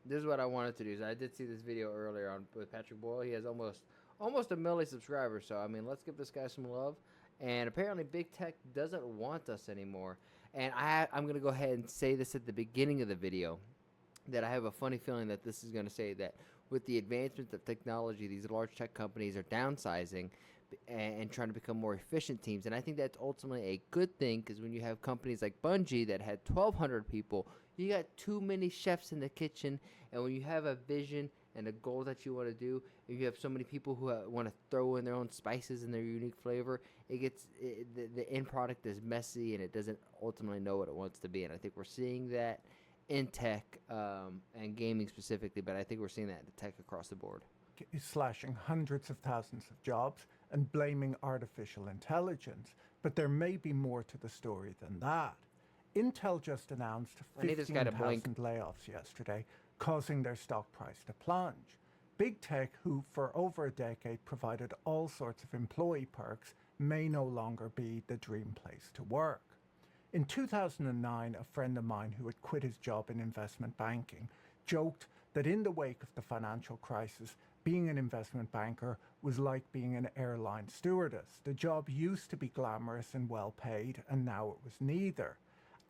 this is what I wanted to do. So I did see this video earlier on with Patrick Boyle. He has almost a million subscribers. So I mean, let's give this guy some love. And apparently, big tech doesn't want us anymore. And I'm gonna go ahead and say this at the beginning of the video, that I have a funny feeling that this is going to say that with the advancement of technology, these large tech companies are downsizing and trying to become more efficient teams. And I think that's ultimately a good thing, because when you have companies like Bungie that had 1,200 people, you got too many chefs in the kitchen. And when you have a vision and a goal that you want to do, and you have so many people who want to throw in their own spices and their unique flavor, the end product is messy and it doesn't ultimately know what it wants to be. And I think we're seeing that in tech and gaming specifically, but I think we're seeing that in tech across the board. Is slashing hundreds of thousands of jobs and blaming artificial intelligence, but there may be more to the story than that. Intel just announced 15,000 layoffs yesterday, causing their stock price to plunge. Big tech, who for over a decade provided all sorts of employee perks, may no longer be the dream place to work. In 2009, a friend of mine who had quit his job in investment banking joked that in the wake of the financial crisis, being an investment banker was like being an airline stewardess. The job used to be glamorous and well paid, and now it was neither.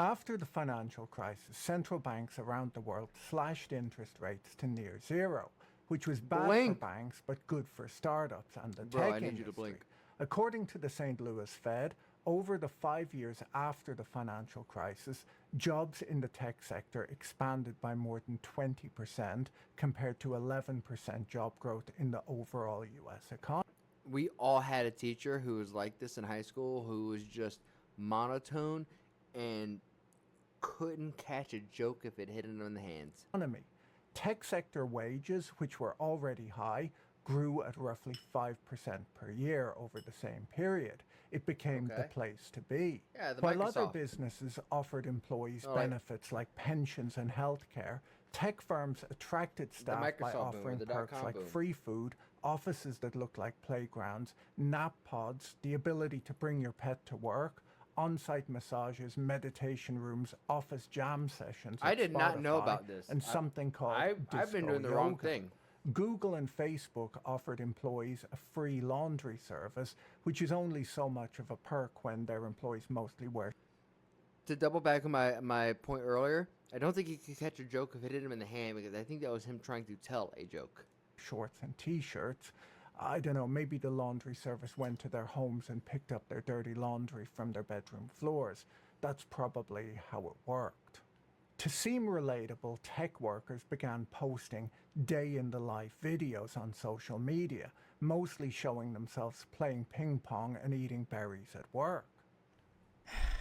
After the financial crisis, central banks around the world slashed interest rates to near zero, which was bad for banks but good for startups and the tech industry. According to the St. Louis Fed, over the 5 years after the financial crisis, jobs in the tech sector expanded by more than 20% compared to 11% job growth in the overall US economy. We all had a teacher who was like this in high school, who was just monotone and couldn't catch a joke if it hit him in the hands. Tech sector wages, which were already high, grew at roughly 5% per year over the same period. It became the place to be. While other businesses offered employees benefits like pensions and healthcare, tech firms attracted staff by offering perks like free food, offices that looked like playgrounds, nap pods, the ability to bring your pet to work, on-site massages, meditation rooms, office jam sessions. I did not know about this. And something called I've been doing the wrong thing. Google and Facebook offered employees a free laundry service, which is only so much of a perk when their employees mostly wear. To double back on my point earlier, I don't think he could catch a joke if it hit him in the hand, because I think that was him trying to tell a joke. Shorts and t-shirts. I don't know, maybe the laundry service went to their homes and picked up their dirty laundry from their bedroom floors. That's probably how it worked. To seem relatable, tech workers began posting day-in-the-life videos on social media, mostly showing themselves playing ping pong and eating berries at work.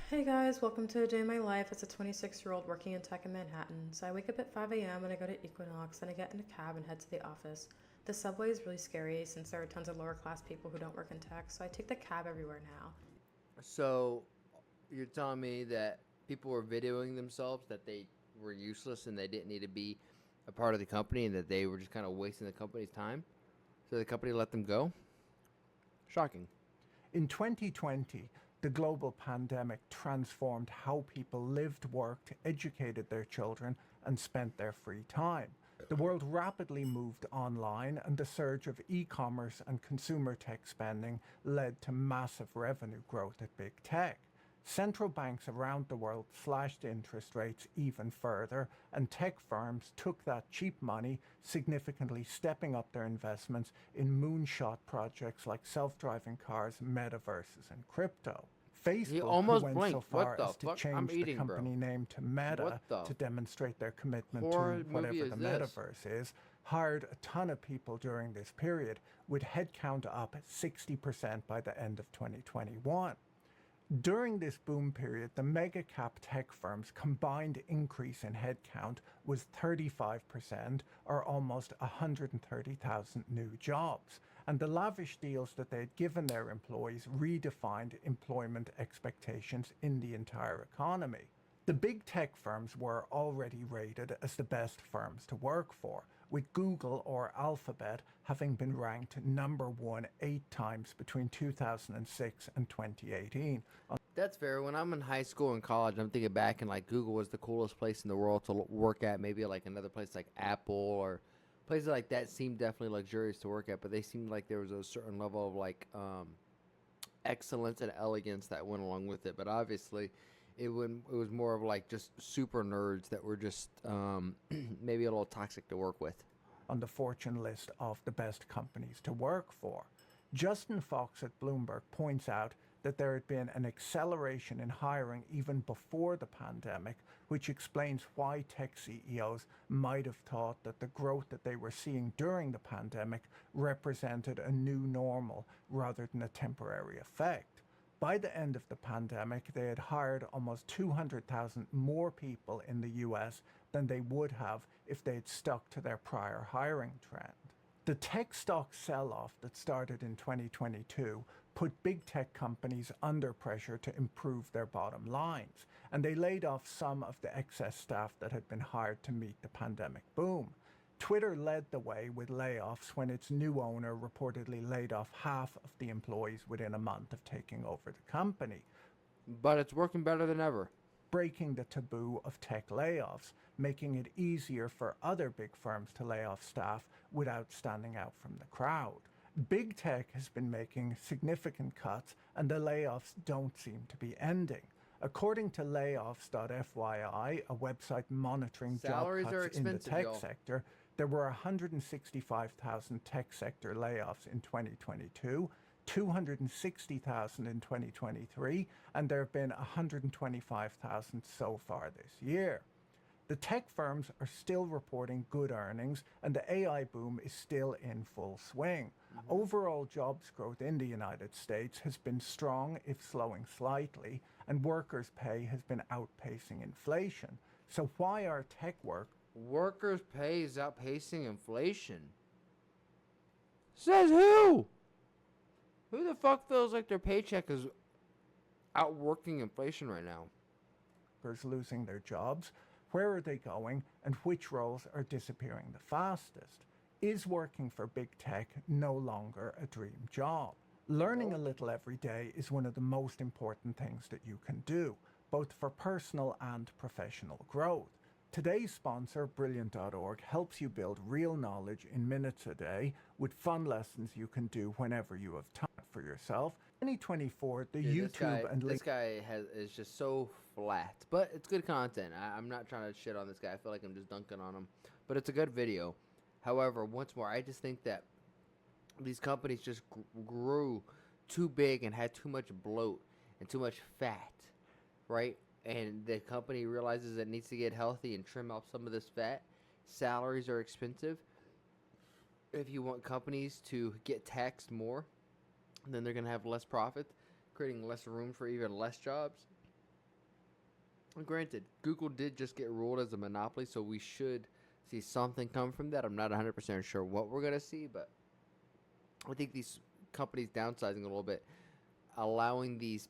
Hey guys, welcome to A Day in My Life as a 26-year-old working in tech in Manhattan. So I wake up at 5 a.m. and I go to Equinox, and I get in a cab and head to the office. The subway is really scary since there are tons of lower class people who don't work in tech, so I take the cab everywhere now. So you're telling me that people were videoing themselves, that they were useless and they didn't need to be a part of the company, and that they were just kind of wasting the company's time, so the company let them go? Shocking. In 2020, the global pandemic transformed how people lived, worked, educated their children, and spent their free time. The world rapidly moved online, and the surge of e-commerce and consumer tech spending led to massive revenue growth at big tech. Central banks around the world slashed interest rates even further, and tech firms took that cheap money, significantly stepping up their investments in moonshot projects like self-driving cars, metaverses, and crypto. Facebook went so far as to change the company name to Meta to demonstrate their commitment to whatever the metaverse is, hired a ton of people during this period, with headcount up 60% by the end of 2021. During this boom period, the mega cap tech firms' combined increase in headcount was 35%, or almost 130,000 new jobs. And the lavish deals that they had given their employees redefined employment expectations in the entire economy. The big tech firms were already rated as the best firms to work for, with Google or Alphabet having been ranked number 1 8 times between 2006 and 2018. That's fair. When I'm in high school and college, I'm thinking back and like Google was the coolest place in the world to work at. Maybe like another place like Apple or places like that seemed definitely luxurious to work at, but they seemed like there was a certain level of like excellence and elegance that went along with it. But obviously, it was more of like just super nerds that were just maybe a little toxic to work with. On the Fortune list of the best companies to work for. Justin Fox at Bloomberg points out that there had been an acceleration in hiring even before the pandemic, which explains why tech CEOs might have thought that the growth that they were seeing during the pandemic represented a new normal rather than a temporary effect. By the end of the pandemic, they had hired almost 200,000 more people in the US than they would have if they had stuck to their prior hiring trend. The tech stock sell-off that started in 2022 put big tech companies under pressure to improve their bottom lines, and they laid off some of the excess staff that had been hired to meet the pandemic boom. Twitter led the way with layoffs when its new owner reportedly laid off half of the employees within a month of taking over the company, But it's working better than ever. breaking the taboo of tech layoffs, making it easier for other big firms to lay off staff without standing out from the crowd. Big tech has been making significant cuts, and the layoffs don't seem to be ending. According to layoffs.fyi, a website monitoring Salaries job are cuts in the expensive, tech y'all. sector, there were 165,000 tech sector layoffs in 2022, 260,000 in 2023, and there have been 125,000 so far this year. The tech firms are still reporting good earnings, and the AI boom is still in full swing. Overall jobs growth in the United States has been strong, if slowing slightly, and workers' pay has been outpacing inflation. So why are tech Workers' pay is outpacing inflation. Says who? Who the fuck feels like their paycheck is outworking inflation right now? workers losing their jobs? Where are they going, and which roles are disappearing the fastest? Is working for big tech no longer a dream job? Learning a little every day is one of the most important things that you can do, both for personal and professional growth. Today's sponsor, Brilliant.org, helps you build real knowledge in minutes a day with fun lessons you can do whenever you have time for yourself. 2024, the Dude, YouTube and this guy is just so flat, but it's good content. I'm not trying to shit on this guy. I feel like I'm just dunking on him, but it's a good video. However, once more, I just think that these companies just grew too big and had too much bloat and too much fat, right? And the company realizes it needs to get healthy and trim off some of this fat. Salaries are expensive. If you want companies to get taxed more, then they're going to have less profit, creating less room for even less jobs. And granted, Google did just get ruled as a monopoly, so we should see something come from that. I'm not 100% sure what we're going to see, but I think these companies downsizing a little bit, allowing these.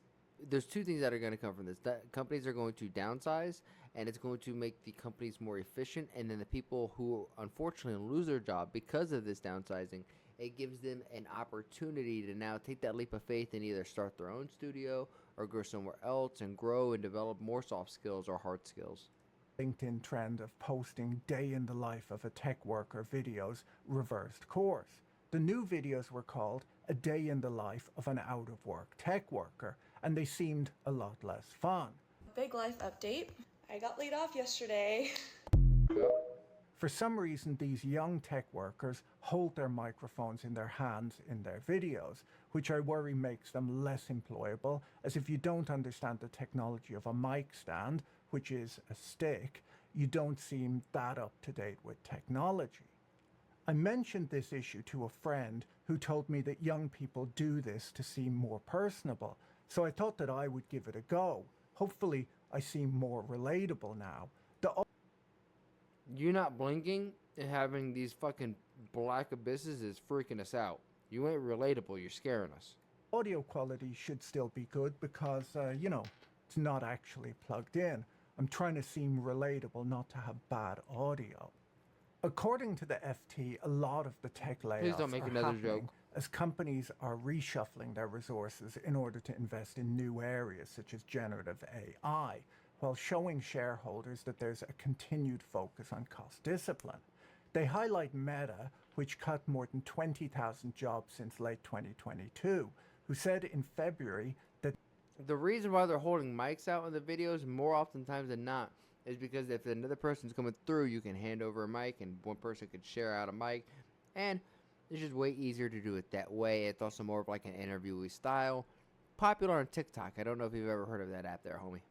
There's two things that are going to come from this. That companies are going to downsize, and it's going to make the companies more efficient. And then the people who unfortunately lose their job because of this downsizing, it gives them an opportunity to now take that leap of faith and either start their own studio or go somewhere else and grow and develop more soft skills or hard skills. LinkedIn trend of posting day in the life of a tech worker videos reversed course. The new videos were called A Day in the Life of an Out of Work Tech Worker, and they seemed a lot less fun. Big life update. I got laid off yesterday. For some reason, these young tech workers hold their microphones in their hands in their videos, which I worry makes them less employable, as if you don't understand the technology of a mic stand, which is a stick, you don't seem that up to date with technology. I mentioned this issue to a friend who told me that young people do this to seem more personable, so I thought that I would give it a go. Hopefully, I seem more relatable now. You not blinking and having these fucking black abysses is freaking us out. You ain't relatable. You're scaring us. Audio quality should still be good because, it's not actually plugged in. I'm trying to seem relatable, not to have bad audio. According to the FT, a lot of the tech layoffs Please don't make are another happening joke. as companies are reshuffling their resources in order to invest in new areas such as generative AI, while showing shareholders that there's a continued focus on cost discipline. They highlight Meta, which cut more than 20,000 jobs since late 2022, who said in February that The reason why they're holding mics out in the videos more oftentimes than not is because if another person's coming through, you can hand over a mic and one person could share out a mic. And it's just way easier to do it that way. It's also more of like an interviewee style. Popular on TikTok. I don't know if you've ever heard of that app there, homie.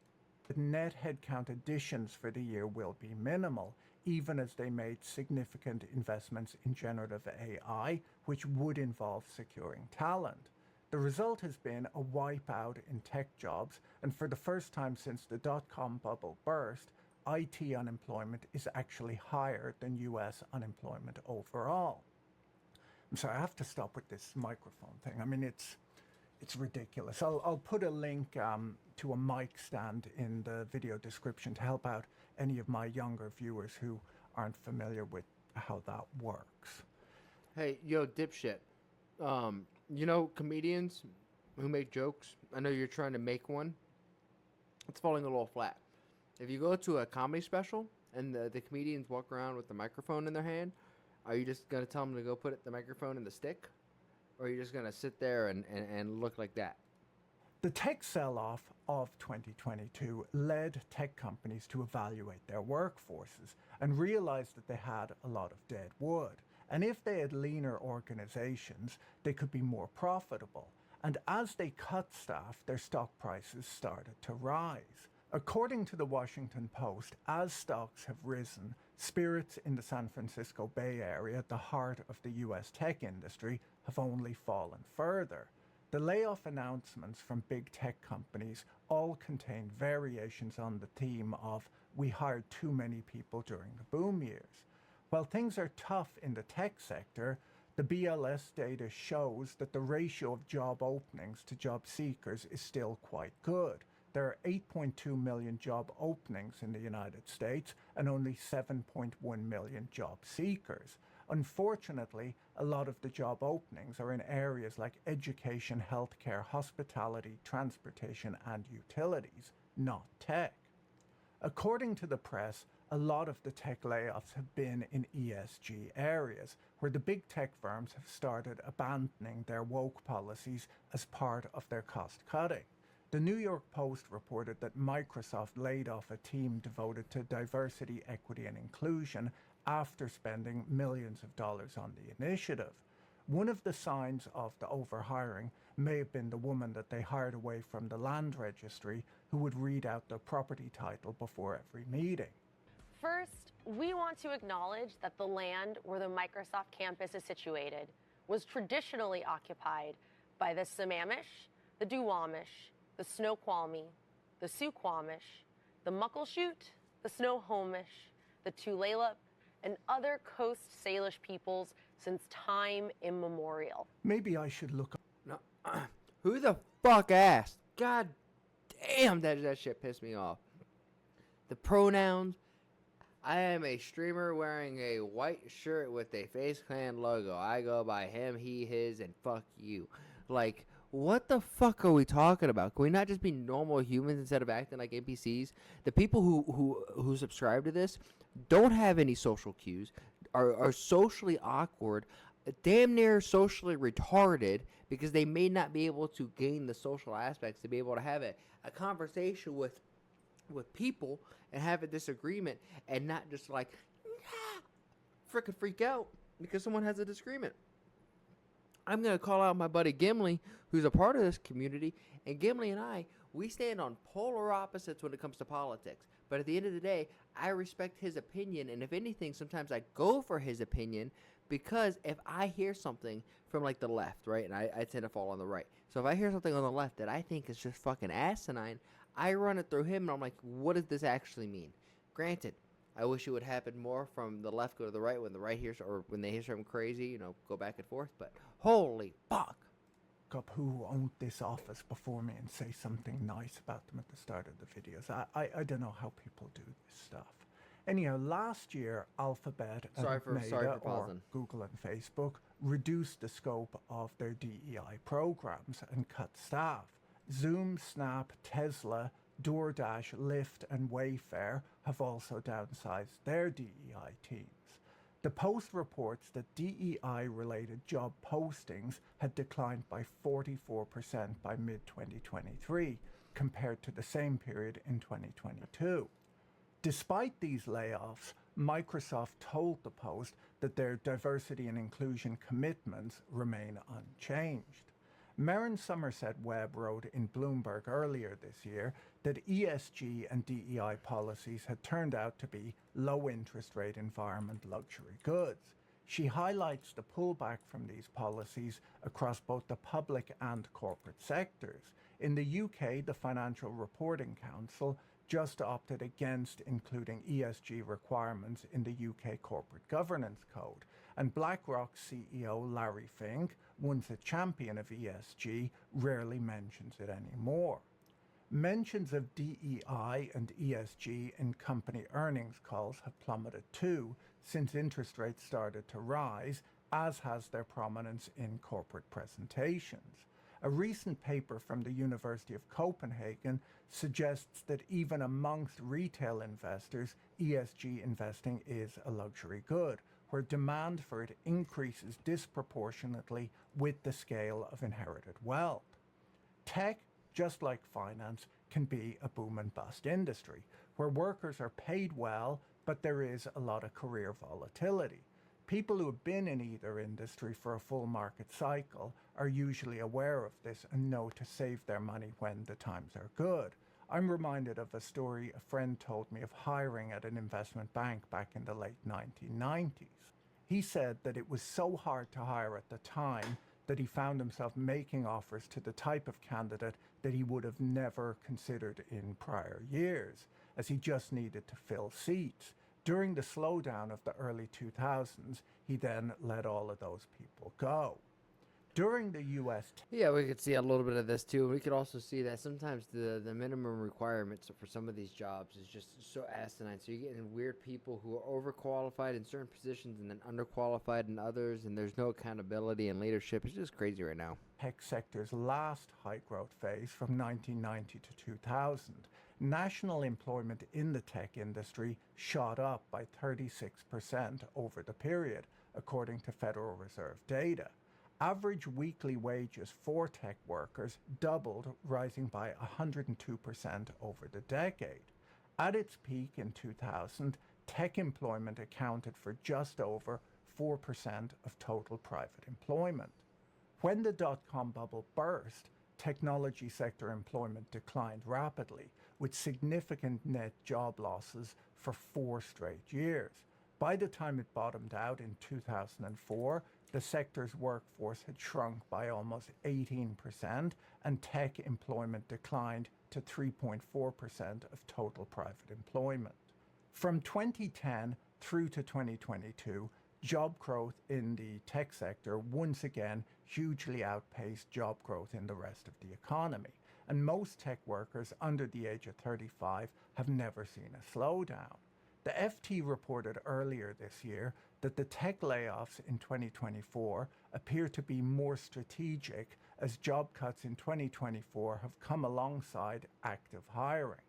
net headcount additions for the year will be minimal, even as they made significant investments in generative AI, which would involve securing talent. The result has been a wipeout in tech jobs, and for the first time since the dot-com bubble burst, IT unemployment is actually higher than US unemployment overall. I'm sorry, I have to stop with this microphone thing. I mean, it's ridiculous. I'll put a link to a mic stand in the video description to help out any of my younger viewers who aren't familiar with how that works. Hey, yo, dipshit. You know comedians who make jokes? I know you're trying to make one. It's falling a little flat. If you go to a comedy special and the comedians walk around with the microphone in their hand, are you just going to tell them to go put the microphone in the stick? Or are you just going to sit there and look like that? The tech sell-off of 2022 led tech companies to evaluate their workforces and realize that they had a lot of dead wood. And if they had leaner organizations, they could be more profitable. And as they cut staff, their stock prices started to rise. According to the Washington Post, as stocks have risen, spirits in the San Francisco Bay Area, at the heart of the US tech industry, have only fallen further. The layoff announcements from big tech companies all contain variations on the theme of "we hired too many people during the boom years." While things are tough in the tech sector, the BLS data shows that the ratio of job openings to job seekers is still quite good. There are 8.2 million job openings in the United States and only 7.1 million job seekers. Unfortunately, a lot of the job openings are in areas like education, healthcare, hospitality, transportation, and utilities, not tech. According to the press, a lot of the tech layoffs have been in ESG areas, where the big tech firms have started abandoning their woke policies as part of their cost cutting. The New York Post reported that Microsoft laid off a team devoted to diversity, equity, and inclusion after spending millions of dollars on the initiative. One of the signs of the overhiring may have been the woman that they hired away from the land registry who would read out the property title before every meeting. First, we want to acknowledge that the land where the Microsoft campus is situated was traditionally occupied by the Sammamish, the Duwamish, the Snoqualmie, the Suquamish, the Muckleshoot, the Snohomish, the Tulalip, and other Coast Salish peoples since time immemorial. Maybe I should look up. No, who the fuck asked? God damn, that shit pissed me off. The pronouns. I am a streamer wearing a white shirt with a FaZe Clan logo. I go by him, he, his, and fuck you. Like, what the fuck are we talking about? Can we not just be normal humans instead of acting like NPCs? The people who subscribe to this don't have any social cues, are socially awkward, damn near socially retarded, because they may not be able to gain the social aspects to be able to have a conversation with people and have a disagreement and not just like freaking freak out because someone has a disagreement. I'm going to call out my buddy Gimli, who's a part of this community, and Gimli and I, we stand on polar opposites when it comes to politics. But at the end of the day, I respect his opinion, and if anything, sometimes I go for his opinion, because if I hear something from like the left, right, and I tend to fall on the right. So if I hear something on the left that I think is just fucking asinine, I run it through him, and I'm like, what does this actually mean? Granted, I wish it would happen more from the left go to the right when the right hears, or when they hear something crazy, go back and forth. But holy fuck. Up who owned this office before me and say something nice about them at the start of the videos. I don't know how people do this stuff. Anyhow, last year, Alphabet Sorry and for Meta, or pausing. Google and Facebook, reduced the scope of their DEI programs and cut staff. Zoom, Snap, Tesla, DoorDash, Lyft, and Wayfair have also downsized their DEI teams. The Post reports that DEI-related job postings had declined by 44% by mid-2023 compared to the same period in 2022. Despite these layoffs, Microsoft told the Post that their diversity and inclusion commitments remain unchanged. Maren Somerset Webb wrote in Bloomberg earlier this year that ESG and DEI policies had turned out to be low interest rate environment luxury goods. She highlights the pullback from these policies across both the public and corporate sectors. In the UK, the Financial Reporting Council just opted against including ESG requirements in the UK Corporate Governance Code, and BlackRock CEO Larry Fink, once a champion of ESG, rarely mentions it anymore. Mentions of DEI and ESG in company earnings calls have plummeted too since interest rates started to rise, as has their prominence in corporate presentations. A recent paper from the University of Copenhagen suggests that even amongst retail investors, ESG investing is a luxury good, where demand for it increases disproportionately with the scale of inherited wealth. Tech, just like finance, can be a boom and bust industry, where workers are paid well, but there is a lot of career volatility. People who have been in either industry for a full market cycle are usually aware of this and know to save their money when the times are good. I'm reminded of a story a friend told me of hiring at an investment bank back in the late 1990s. He said that it was so hard to hire at the time that he found himself making offers to the type of candidate that he would have never considered in prior years, as he just needed to fill seats. During the slowdown of the early 2000s, he then let all of those people go. During the U.S. Yeah, we could see a little bit of this too. We could also see that sometimes the minimum requirements for some of these jobs is just so asinine. So you're getting weird people who are overqualified in certain positions and then underqualified in others, and there's no accountability and leadership. It's just crazy right now. Tech sector's last high growth phase from 1990 to 2000, national employment in the tech industry shot up by 36% over the period, according to Federal Reserve data. Average weekly wages for tech workers doubled, rising by 102% over the decade. At its peak in 2000, tech employment accounted for just over 4% of total private employment. When the dot-com bubble burst, technology sector employment declined rapidly, with significant net job losses for 4 straight years. By the time it bottomed out in 2004, the sector's workforce had shrunk by almost 18%, and tech employment declined to 3.4% of total private employment. From 2010 through to 2022, job growth in the tech sector once again hugely outpaced job growth in the rest of the economy, and most tech workers under the age of 35 have never seen a slowdown. The FT reported earlier this year that the tech layoffs in 2024 appear to be more strategic, as job cuts in 2024 have come alongside active hiring.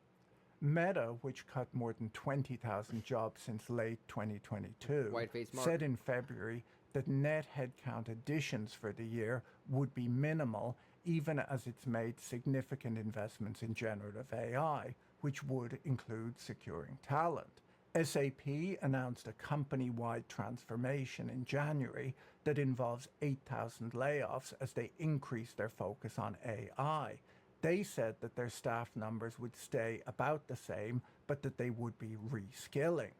Meta, which cut more than 20,000 jobs since late 2022, White-faced Mark. said in February that net headcount additions for the year would be minimal, even as it's made significant investments in generative AI, which would include securing talent. SAP announced a company-wide transformation in January that involves 8,000 layoffs as they increase their focus on AI. They said that their staff numbers would stay about the same, but that they would be reskilling.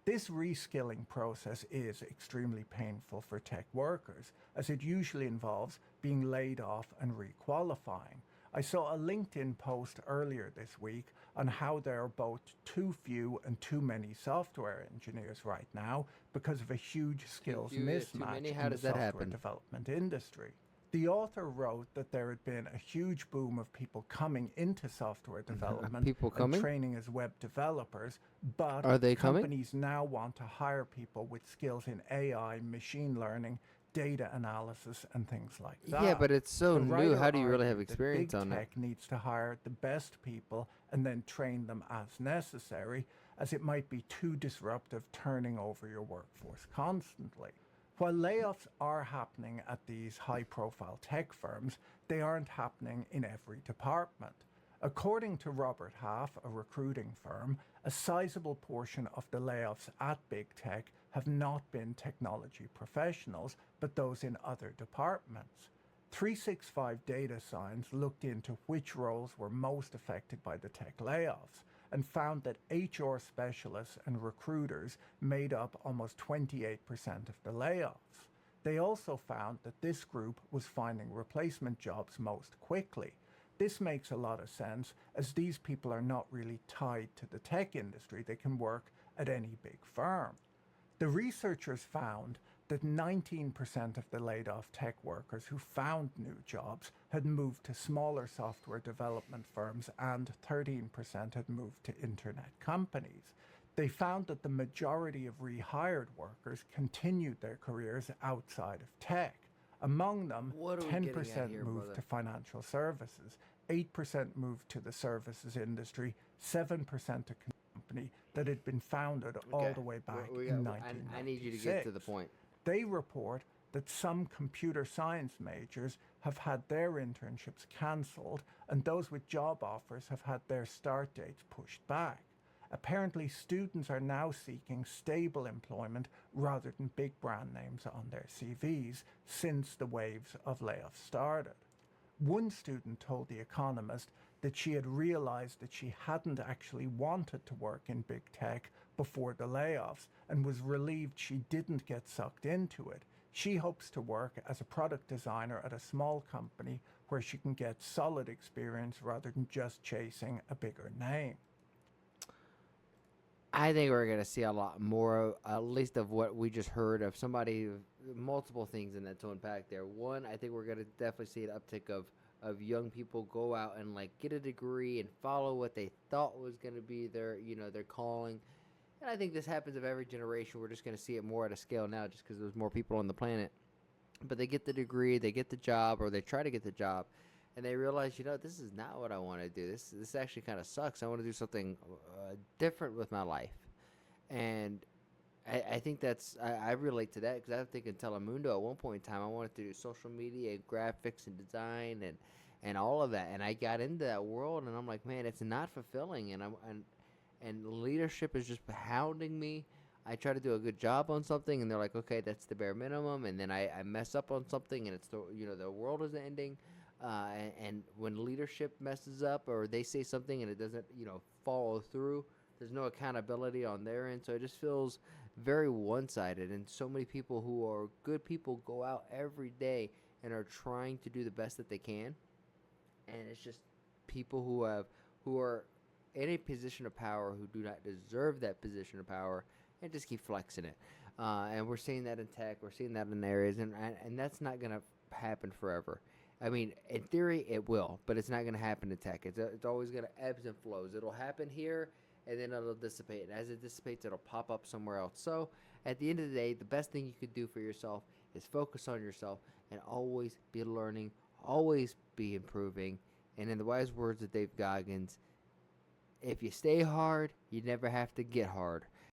This reskilling process is extremely painful for tech workers, as it usually involves being laid off and requalifying. I saw a LinkedIn post earlier this week on how there are both too few and too many software engineers right now because of a huge skills few is too mismatch many? in How the does that software happen? development industry. The author wrote that there had been a huge boom of people coming into software development People and coming? training as web developers, but Are they coming? companies now want to hire people with skills in AI, machine learning, data analysis, and things like that. Yeah, but it's so The new. writer How do you really have argued that experience big on it? tech needs to hire the best people and then train them as necessary, as it might be too disruptive turning over your workforce constantly. While layoffs are happening at these high-profile tech firms, they aren't happening in every department. According to Robert Half, a recruiting firm, a sizable portion of the layoffs at big tech have not been technology professionals, but those in other departments. 365 Data Science looked into which roles were most affected by the tech layoffs and found that HR specialists and recruiters made up almost 28% of the layoffs. They also found that this group was finding replacement jobs most quickly. This makes a lot of sense, as these people are not really tied to the tech industry. They can work at any big firm. The researchers found that 19% of the laid off tech workers who found new jobs had moved to smaller software development firms and 13% had moved to internet companies. They found that the majority of rehired workers continued their careers outside of tech. Among them, What are we getting at 10% here, moved brother? to financial services, 8% moved to the services industry, 7% to company that had been founded all Okay. the way back We in got- 1996. I need you to get to the point. They report that some computer science majors have had their internships cancelled, and those with job offers have had their start dates pushed back. Apparently, students are now seeking stable employment rather than big brand names on their CVs since the waves of layoffs started. One student told The Economist that she had realized that she hadn't actually wanted to work in big tech before the layoffs and was relieved she didn't get sucked into it. She hopes to work as a product designer at a small company where she can get solid experience rather than just chasing a bigger name. I think we're going to see a lot more, at least of what we just heard of somebody, multiple things in that to unpack there. One, I think we're going to definitely see an uptick of young people go out and like get a degree and follow what they thought was going to be their, their calling. And I think this happens of every generation. We're just going to see it more at a scale now just because there's more people on the planet. But they get the degree, they get the job, or they try to get the job, and they realize, this is not what I want to do. This actually kind of sucks. I want to do something different with my life. And I think I relate to that because I think in Telemundo at one point in time, I wanted to do social media and graphics and design and all of that. And I got into that world, and I'm like, man, it's not fulfilling. And leadership is just hounding me. I try to do a good job on something, and they're like, okay, that's the bare minimum. And then I mess up on something, and it's the world is ending. And when leadership messes up or they say something and it doesn't, follow through, there's no accountability on their end. So it just feels very one-sided. And so many people who are good people go out every day and are trying to do the best that they can. And it's just people who are in a position of power who do not deserve that position of power and just keep flexing it. And we're seeing that in tech. We're seeing that in areas. And that's not going to happen forever. I mean, in theory, it will, but it's not going to happen in tech. It's always going to ebbs and flows. It'll happen here, and then it'll dissipate. And as it dissipates, it'll pop up somewhere else. So at the end of the day, the best thing you could do for yourself is focus on yourself and always be learning, always be improving. And in the wise words of Dave Goggins, if you stay hard, you never have to get hard.